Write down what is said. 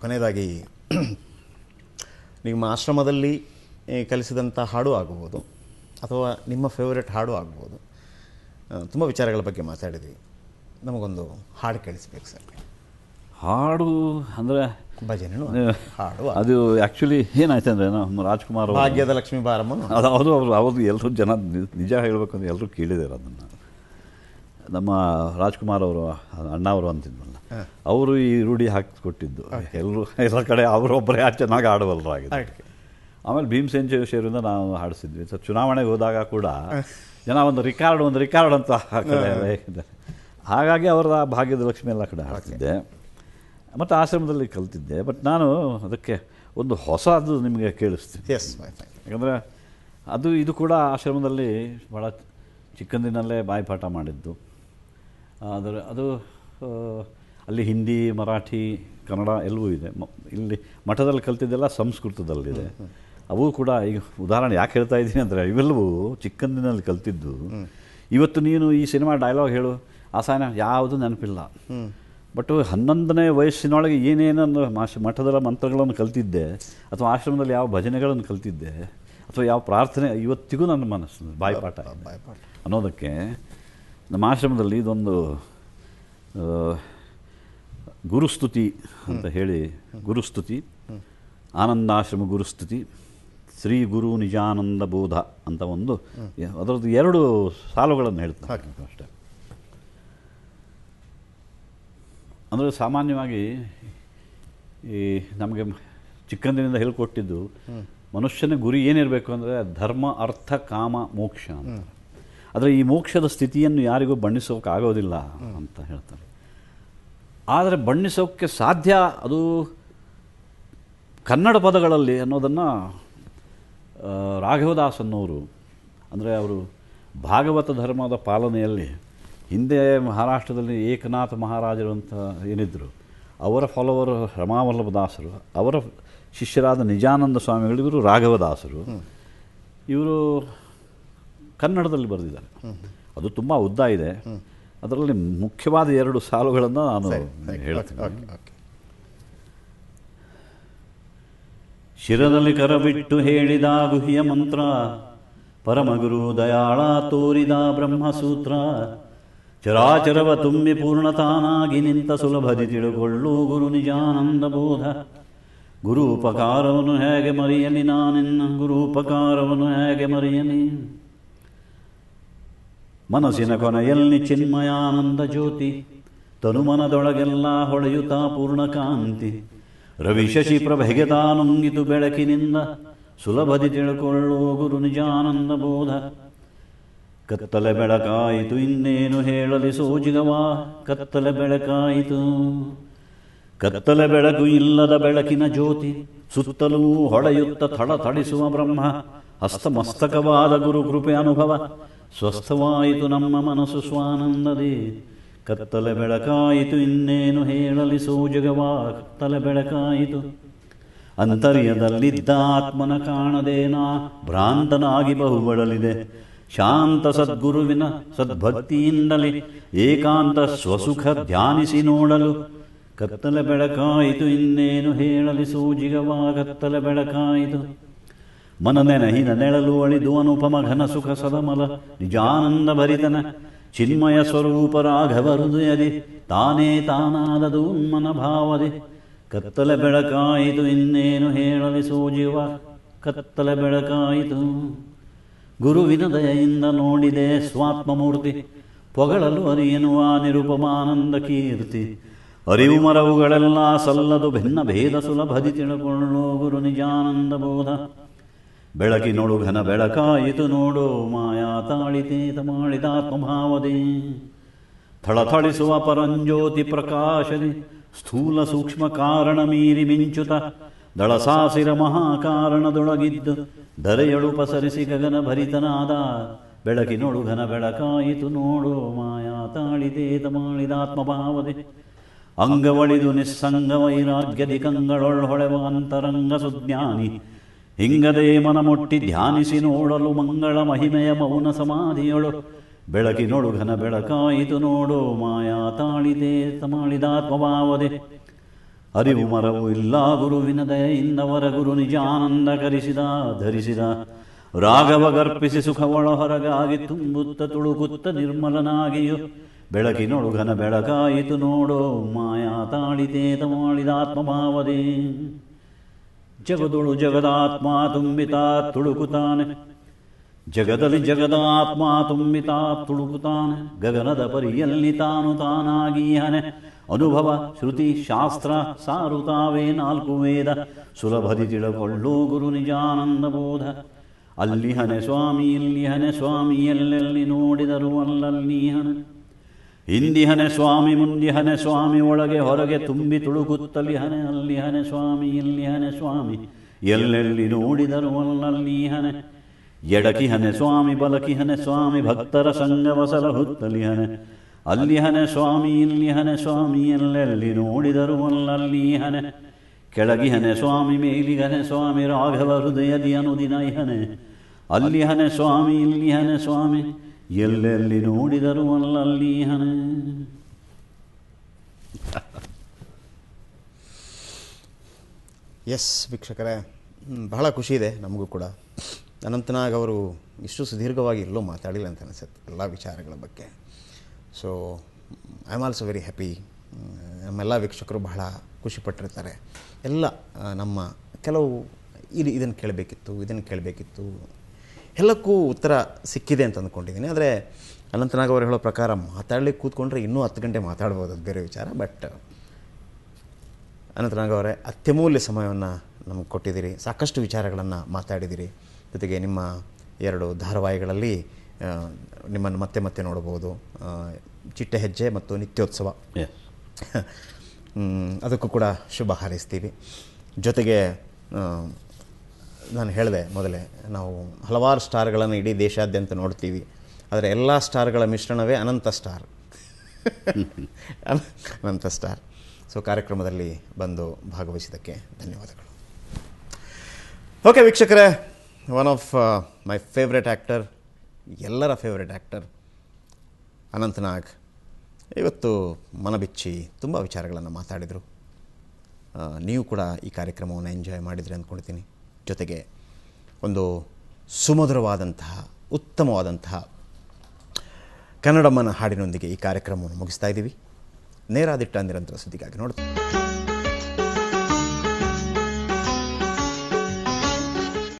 ಕೊನೆಯದಾಗಿ ನಿಮ್ಮ ಆಶ್ರಮದಲ್ಲಿ ಕಲಿಸಿದಂಥ ಹಾಡು ಆಗ್ಬೋದು ಅಥವಾ ನಿಮ್ಮ ಫೇವರೆಟ್ ಹಾಡು ಆಗ್ಬೋದು. ತುಂಬ ವಿಚಾರಗಳ ಬಗ್ಗೆ ಮಾತಾಡಿದ್ವಿ. ನಮಗೊಂದು ಹಾಡು ಕೇಳಿಸ್ಬೇಕು ಸರ್. ಹಾಡು ಅಂದರೆ ಭಜನೆ ಹಾಡು ಅದು ಆ್ಯಕ್ಚುಲಿ ಏನಾಯ್ತು ಅಂದರೆ ನಮ್ಮ ರಾಜ್ಕುಮಾರ್ ಭಾಗ್ಯದ ಲಕ್ಷ್ಮೀ ಬಾರಮ್ಮನ ಅದು ಅವರು ಎಲ್ಲರೂ ಜನ ನಿಜ ಹೇಳಬೇಕು ಅಂದರೆ ಎಲ್ಲರೂ ಕೇಳಿದ್ದಾರೆ ಅದನ್ನು. ನಮ್ಮ ರಾಜ್ಕುಮಾರ್ ಅವರು ಅಣ್ಣವರು ಅಂತಿದ್ವಲ್ಲ, ಅವರು ಈ ರೂಢಿ ಹಾಕಿಕೊಟ್ಟಿದ್ದು ಎಲ್ಲ ಕಡೆ ಅವರೊಬ್ಬರೇ ಚೆನ್ನಾಗಿ ಆಡುವಲ್ಲರಾಗಿದೆ. ಆಮೇಲೆ ಭೀಮಸೇನ್ ಜೋಶಿಯವರಿಂದ ನಾವು ಹಾಡಿಸಿದ್ವಿ. ಸೊ ಚುನಾವಣೆಗೆ ಹೋದಾಗ ಕೂಡ ಜನ ಒಂದು ರಿಕಾರ್ಡ್ ಅಂತ ಹಾಕಿದ್ದಾರೆ. ಹಾಗಾಗಿ ಅವರ ಭಾಗ್ಯದ ಲಕ್ಷ್ಮಿ ಎಲ್ಲ ಕಡೆ ಹಾಡ್ತಿದ್ದೆ ಮತ್ತು ಆಶ್ರಮದಲ್ಲಿ ಕಲ್ತಿದ್ದೆ. ಬಟ್ ನಾನು ಅದಕ್ಕೆ ಒಂದು ಹೊಸದು ನಿಮಗೆ ಕೇಳಿಸ್ತೀನಿ. ಯಾಕಂದರೆ ಇದು ಕೂಡ ಆಶ್ರಮದಲ್ಲಿ ಭಾಳ ಚಿಕ್ಕಂದಿನಲ್ಲೇ ಬಾಯಿಪಾಠ ಮಾಡಿದ್ದು. ಅದು ಅಲ್ಲಿ ಹಿಂದಿ, ಮರಾಠಿ, ಕನ್ನಡ ಎಲ್ಲವೂ ಇದೆ. ಇಲ್ಲಿ ಮಠದಲ್ಲಿ ಕಲ್ತಿದ್ದೆಲ್ಲ ಸಂಸ್ಕೃತದಲ್ಲಿದೆ. ಅವು ಕೂಡ ಈಗ ಉದಾಹರಣೆ ಯಾಕೆ ಹೇಳ್ತಾ ಇದ್ದೀನಿ ಅಂದರೆ ಇವೆಲ್ಲವೂ ಚಿಕ್ಕಂದಿನಲ್ಲಿ ಕಲ್ತಿದ್ದು. ಇವತ್ತು ನೀನು ಈ ಸಿನಿಮಾ ಡೈಲಾಗ್ ಹೇಳು, ಆಸಾನ ಯಾವುದು ನೆನಪಿಲ್ಲ. ಬಟ್ 11ನೇ ವಯಸ್ಸಿನೊಳಗೆ ಏನೇನನ್ನು ಮಠದ ಮಂತ್ರಗಳನ್ನು ಕಲ್ತಿದ್ದೆ, ಅಥವಾ ಆಶ್ರಮದಲ್ಲಿ ಯಾವ ಭಜನೆಗಳನ್ನು ಕಲ್ತಿದ್ದೆ, ಅಥವಾ ಯಾವ ಪ್ರಾರ್ಥನೆ ಇವತ್ತಿಗೂ ನನ್ನ ಮನಸ್ಸು ಬಾಯಿಪಾಠ ಅನ್ನೋದಕ್ಕೆ ನಮ್ಮ ಆಶ್ರಮದಲ್ಲಿ ಇದೊಂದು ಗುರುಸ್ತುತಿ ಅಂತ ಹೇಳಿ, ಗುರುಸ್ತುತಿ, ಆನಂದಾಶ್ರಮ ಗುರುಸ್ತುತಿ, ಶ್ರೀ ಗುರು ನಿಜಾನಂದ ಬೋಧ ಅಂತ ಒಂದು ಅದರದ್ದು 2 ಸಾಲುಗಳನ್ನು ಹೇಳ್ತಾರೆ ಅಷ್ಟೇ. ಅಂದರೆ ಸಾಮಾನ್ಯವಾಗಿ ಈ ನಮಗೆ ಚಿಕ್ಕಂದಿನಿಂದ ಹೇಳ್ಕೊಟ್ಟಿದ್ದು ಮನುಷ್ಯನ ಗುರಿ ಏನಿರಬೇಕು ಅಂದರೆ ಧರ್ಮ, ಅರ್ಥ, ಕಾಮ, ಮೋಕ್ಷ ಅಂತ. ಆದರೆ ಈ ಮೋಕ್ಷದ ಸ್ಥಿತಿಯನ್ನು ಯಾರಿಗೂ ಬಣ್ಣಿಸೋಕ್ಕಾಗೋದಿಲ್ಲ ಅಂತ ಹೇಳ್ತಾರೆ. ಆದರೆ ಬಣ್ಣಿಸೋಕ್ಕೆ ಸಾಧ್ಯ ಅದು ಕನ್ನಡ ಪದಗಳಲ್ಲಿ ಅನ್ನೋದನ್ನು ರಾಘವದಾಸ್ ಅನ್ನೋರು, ಅಂದರೆ ಅವರು ಭಾಗವತ ಧರ್ಮದ ಪಾಲನೆಯಲ್ಲಿ ಹಿಂದೆ ಮಹಾರಾಷ್ಟ್ರದಲ್ಲಿ ಏಕನಾಥ ಮಹಾರಾಜರು ಅಂತ ಏನಿದ್ದರು, ಅವರ ಫಾಲೋವರ್ ರಮಾವಲ್ಲಭದಾಸರು, ಅವರ ಶಿಷ್ಯರಾದ ನಿಜಾನಂದ ಸ್ವಾಮಿಗಳು, ಇವರು ರಾಘವದಾಸರು. ಇವರು ಕನ್ನಡದಲ್ಲಿ ಬರೆದಿದ್ದಾರೆ. ಅದು ತುಂಬ ಉದ್ದ ಇದೆ. ಅದರಲ್ಲಿ ಮುಖ್ಯವಾದ 2 ಸಾಲುಗಳನ್ನು ನಾನು ಹೇಳ್ತೀನಿ. ಶಿರದಲ್ಲಿ ಕರಬಿಟ್ಟು ಹೇಳಿದ ಗುಹ್ಯ ಮಂತ್ರ, ಪರಮಗುರು ದಯಾಳ ತೋರಿದ ಬ್ರಹ್ಮಸೂತ್ರ, ಚರಾಚರವ ತುಂಬಿ ಪೂರ್ಣತಾನಾಗಿ ನಿಂತ ಸುಲಭದಿ ತಿಳುಕೊಳ್ಳು ಗುರು ನಿಜಾನಂದ ಬೋಧ. ಗುರು ಉಪಕಾರವನ್ನು ಹೇಗೆ ಮರೆಯಲಿ ನಾನೆನ್ನ, ಗುರು ಉಪಕಾರವನ್ನು ಹೇಗೆ ಮರೆಯಲಿ. ಮನಸ್ಸಿನ ಕೊನೆಯಲ್ಲಿ ಚಿನ್ಮಯಾನಂದ ಜ್ಯೋತಿ, ತನುಮನದೊಳಗೆಲ್ಲ ಹೊಳೆಯುತ್ತಾ ಪೂರ್ಣಕಾಂತಿ. ರವಿ ಶಶಿ ಪ್ರಭೆಗೆ ತಾನುಂಗಿತು ಬೆಳಕಿನಿಂದ, ಸುಲಭದಿ ತಿಳ್ಕೊಳ್ಳೋ ಗುರು ನಿಜಾನಂದ ಬೋಧ. ಕತ್ತಲೆ ಬೆಳಕಾಯಿತು ಇನ್ನೇನು ಹೇಳಲಿ ಸೋಜಿಗವಾ, ಕತ್ತಲೆ ಬೆಳಕಾಯಿತು. ಕತ್ತಲೆ ಬೆಳಕು ಇಲ್ಲದ ಬೆಳಕಿನ ಜ್ಯೋತಿ, ಸುತ್ತಲೂ ಹೊಳೆಯುತ್ತ ಥಳಥಳಿಸುವ ಬ್ರಹ್ಮ. ಹಸ್ತಮಸ್ತಕವಾದ ಗುರು ಕೃಪೆ ಅನುಭವ, ಸ್ವಸ್ಥವಾಯಿತು ನಮ್ಮ ಮನಸ್ಸು ಸ್ವಾನಂದದೇ. ಕತ್ತಲೆ ಬೆಳಕಾಯಿತು ಇನ್ನೇನು ಹೇಳಲಿ ಸೋಜಗವಾ, ಕತ್ತಲೆ ಬೆಳಕಾಯಿತು. ಅಂತರ್ಯದಲ್ಲಿದ್ದ ಆತ್ಮನ ಕಾಣದೇನಾ, ಭ್ರಾಂತನಾಗಿ ಬಹುಬಳಲಿದೆ. ಶಾಂತ ಸದ್ಗುರುವಿನ ಸದ್ಭಕ್ತಿಯಿಂದಲೇ ಏಕಾಂತ ಸ್ವಸುಖ ಧ್ಯಾನಿಸಿ ನೋಡಲು. ಕತ್ತಲೆ ಬೆಳಕಾಯಿತು ಇನ್ನೇನು ಹೇಳಲಿ ಸೋಜಿಗವಾ, ಕತ್ತಲೆ ಬೆಳಕಾಯಿತು. ಮನನೆನಹಿನ ನೆಳಲು ಅಳಿದು ಅನುಪಮ ಘನ ಸುಖ ಸದಮಲ ನಿಜಾನಂದ ಭರಿತನ ಚಿನ್ಮಯ ಸ್ವರೂಪ ರಾಘವ ಹೃದಯದಿ ತಾನೇ ತಾನಾದದು ಉನ್ಮನ ಭಾವದೆ. ಕತ್ತಲೆ ಬೆಳಕಾಯಿತು ಇನ್ನೇನು ಹೇಳಲಿ ಸೋಜಿವ, ಕತ್ತಲೆ ಬೆಳಕಾಯಿತು. ಗುರುವಿನ ದಯೆಯಿಂದ ನೋಡಿದೆ ಸ್ವಾತ್ಮಮೂರ್ತಿ, ಪೊಗಳಲು ಅರಿಯನುವ ನಿರುಪಮಾನಂದ ಕೀರ್ತಿ. ಅರಿವು ಮರವುಗಳೆಲ್ಲ ಸಲ್ಲದು ಭಿನ್ನ ಭೇದ ಸುಲಭದಿ ತಿಳ್ಕೊಳ್ಳೋ ಗುರು ನಿಜಾನಂದ ಬೋಧ. ಬೆಳಕಿನೊಳು ಘನ ಬೆಳಕಾಯಿತು ನೋಡೋ ಮಾಯಾ ತಾಳಿತೇತ ಮಾಡಿದಾತ್ಮಭಾವದೆ. ಥಳಥಳಿಸುವ ಪರಂಜ್ಯೋತಿ ಪ್ರಕಾಶದಿ ಸ್ಥೂಲ ಸೂಕ್ಷ್ಮ ಕಾರಣ ಮೀರಿ ಮಿಂಚುತ. ದಳಸಾಸಿರ ಮಹಾಕಾರಣದೊಳಗಿದ್ದು ಧರೆಯಳು ಪಸರಿಸಿ ಗಗನ ಭರಿತನಾದ. ಬೆಳಕಿನೊಳು ಘನ ಬೆಳಕಾಯಿತು ನೋಡೋ ಮಾಯಾ ತಾಳಿತೇತ ಮಾಡಿದಾತ್ಮಭಾವದೆ. ಅಂಗವಳಿದು ನಿಸ್ಸಂಗ ವೈರಾಗ್ಯದಿ ಕಂಗಳೊಳ್ ಹೊಳೆವ ಅಂತರಂಗ ಸುಜ್ಞಾನಿ. ಹಿಂಗದೇ ಮನಮುಟ್ಟಿ ಧ್ಯಾನಿಸಿ ನೋಡಲು ಮಂಗಳ ಮಹಿಮೆಯ ಮೌನ ಸಮಾಧಿಯೊಳು. ಬೆಳಕಿನೊಳು ಘನ ಬೆಳಕಾಯಿತು ನೋಡೋ ಮಾಯಾ ತಾಳಿದೆ ಮಾಡಿದಾತ್ಮಭಾವದೆ. ಅರಿವು ಮರವು ಇಲ್ಲ ಗುರುವಿನ ದಯೆಯಿಂದವರ ಗುರು ನಿಜಾನಂದ ಕರಿಸಿದ ಧರಿಸಿದ ರಾಘವ ಗರ್ಪಿಸಿ ಸುಖವಳ ಹೊರಗಾಗಿ ತುಂಬುತ್ತ ತುಳುಕುತ್ತ ನಿರ್ಮಲನಾಗಿಯು ಬೆಳಕಿನೊಳುಗನ ಬೆಳಕಾಯಿತು ನೋಡೋ ಮಾಯಾ ತಾಳಿತೇತ ಮಾಡಿದಾತ್ಮಭಾವದೇ ಜಗದೊಳು ಜಗದಾತ್ಮ ತುಂಬಿತ ತುಳುಕುತ್ತಾನೆ ಜಗದಲ್ಲಿ ಜಗದ ಆತ್ಮ ತುಂಬಿತ ತುಳುಕುತ್ತಾನೆ ಗಗನದ ಪರಿಯಲ್ಲಿ ತಾನು ತಾನಾಗೀಹನೆ ಅನುಭವ ಶ್ರುತಿ ಶಾಸ್ತ್ರ ಸಾರುತ್ತಾವೆ ನಾಲ್ಕು ವೇದ ಸುಲಭದಿ ತಿಳಕೊಳ್ಳೋ ಗುರು ನಿಜಾನಂದ ಬೋಧ ಅಲ್ಲಿ ಹನೆ ಸ್ವಾಮಿ ಇಲ್ಲಿ ಹನೆ ಸ್ವಾಮಿ ಎಲ್ಲೆಲ್ಲಿ ನೋಡಿದರು ಅಲ್ಲಲ್ಲಿ ಹನೆ ಹಿಂದಿ ಹನೆ ಸ್ವಾಮಿ ಮುಂದಿ ಹನೆ ಸ್ವಾಮಿ ಒಳಗೆ ಹೊರಗೆ ತುಂಬಿ ತುಳುಕುತ್ತಲಿ ಹನೆ ಅಲ್ಲಿ ಹನೆ ಸ್ವಾಮಿ ಇಲ್ಲಿ ಹನೆ ಸ್ವಾಮಿ ಎಲ್ಲೆಲ್ಲಿ ನೋಡಿದರು ಅಲ್ಲಲ್ಲಿ ಹನೆ ಎಡಕಿ ಹನೆ ಸ್ವಾಮಿ ಬಲಕಿ ಹನೆ ಸ್ವಾಮಿ ಭಕ್ತರ ಸಂಗವ ಸಲಹುತ್ತಲಿ ಹನೆ ಅಲ್ಲಿ ಹನೆ ಸ್ವಾಮಿ ಇಲ್ಲಿ ಹನೆ ಸ್ವಾಮಿ ಎಲ್ಲೆಲ್ಲಿ ನೋಡಿದರು ಅಲ್ಲಲ್ಲಿ ಹನೆ ಕೆಳಗಿ ಹನೆ ಸ್ವಾಮಿ ಮೇಲಿಗನೆ ಸ್ವಾಮಿ ರಾಘವ ಹೃದಯದಿ ಅನುದಿನ ಹನೆ ಅಲ್ಲಿ ಹನೆ ಸ್ವಾಮಿ ಇಲ್ಲಿ ಹನೆ ಸ್ವಾಮಿ ಎಲ್ಲೆಲ್ಲಿ ನೋಡಿದರು ಅಲ್ಲಲ್ಲಿ ಹನೆ. ಎಸ್ ವೀಕ್ಷಕರೇ, ಬಹಳ ಖುಷಿ ಇದೆ ನಮಗೂ ಕೂಡ. ಅನಂತನಾಗ್ ಅವರು ಇಷ್ಟು ಸುದೀರ್ಘವಾಗಿ ಎಲ್ಲೋ ಮಾತಾಡಿಲ್ಲ ಅಂತ ಅನಿಸುತ್ತೆ ಎಲ್ಲ ವಿಚಾರಗಳ ಬಗ್ಗೆ. So I am also very happy. ನಮ್ಮೆಲ್ಲ ವೀಕ್ಷಕರು ಬಹಳ ಖುಷಿಪಟ್ಟಿರ್ತಾರೆ. ಎಲ್ಲ ನಮ್ಮ ಕೆಲವು ಇದನ್ನು ಕೇಳಬೇಕಿತ್ತು ಎಲ್ಲಕ್ಕೂ ಉತ್ತರ ಸಿಕ್ಕಿದೆ ಅಂತ ಅಂದ್ಕೊಂಡಿದ್ದೀನಿ. ಆದರೆ ಅನಂತನಾಗ್ ಅವರು ಹೇಳೋ ಪ್ರಕಾರ ಮಾತಾಡಲಿಕ್ಕೆ ಕೂತ್ಕೊಂಡ್ರೆ ಇನ್ನೂ 10 ಗಂಟೆ ಮಾತಾಡ್ಬೋದು, ಅದು ಬೇರೆ ವಿಚಾರ. ಬಟ್ ಅನಂತನಾಗ್ ಅವರೇ, ಅತ್ಯಮೂಲ್ಯ ಸಮಯವನ್ನು ನಮಗೆ ಕೊಟ್ಟಿದ್ದೀರಿ, ಸಾಕಷ್ಟು ವಿಚಾರಗಳನ್ನು ಮಾತಾಡಿದ್ದೀರಿ. ಜೊತೆಗೆ ನಿಮ್ಮ 2 ಧಾರಾವಾಹಿಗಳಲ್ಲಿ ನಿಮ್ಮನ್ನು ಮತ್ತೆ ಮತ್ತೆ ನೋಡ್ಬೋದು, ಚಿಟ್ಟೆ ಹೆಜ್ಜೆ ಮತ್ತು ನಿತ್ಯೋತ್ಸವ. ಅದಕ್ಕೂ ಕೂಡ ಶುಭ ಹಾರೈಸ್ತೀವಿ. ಜೊತೆಗೆ ನಾನು ಹೇಳಿದೆ ಮೊದಲೇ, ನಾವು ಹಲವಾರು ಸ್ಟಾರ್ಗಳನ್ನು ಇಡೀ ದೇಶಾದ್ಯಂತ ನೋಡ್ತೀವಿ, ಆದರೆ ಎಲ್ಲ ಸ್ಟಾರ್ಗಳ ಮಿಶ್ರಣವೇ ಅನಂತ ಸ್ಟಾರ್. ಅನಂತ ಸ್ಟಾರ್. ಸೊ ಕಾರ್ಯಕ್ರಮದಲ್ಲಿ ಬಂದು ಭಾಗವಹಿಸಿದ್ದಕ್ಕೆ ಧನ್ಯವಾದಗಳು. ಓಕೆ ವೀಕ್ಷಕರೇ, one of my favourite actor, ಎಲ್ಲರ ಫೇವ್ರೆಟ್ ಆ್ಯಕ್ಟರ್ ಅನಂತನಾಗ್ ಇವತ್ತು ಮನಬಿಚ್ಚಿ ತುಂಬ ವಿಚಾರಗಳನ್ನು ಮಾತಾಡಿದರು. ನೀವು ಕೂಡ ಈ ಕಾರ್ಯಕ್ರಮವನ್ನು ಎಂಜಾಯ್ ಮಾಡಿದ್ರಿ ಅಂದ್ಕೊಳ್ತೀನಿ. ಜೊತೆಗೆ ಒಂದು ಸುಮಧುರವಾದಂತಹ ಉತ್ತಮವಾದಂತಹ ಕನ್ನಡಮ್ಮನ ಹಾಡಿನೊಂದಿಗೆ ಈ ಕಾರ್ಯಕ್ರಮವನ್ನು ಮುಗಿಸ್ತಾ ಇದ್ದೀವಿ. ನೇರ ದಿಟ್ಟ ನಿರಂತರ ಸುದ್ದಿಗಾಗಿ ನೋಡ್ತೀವಿ.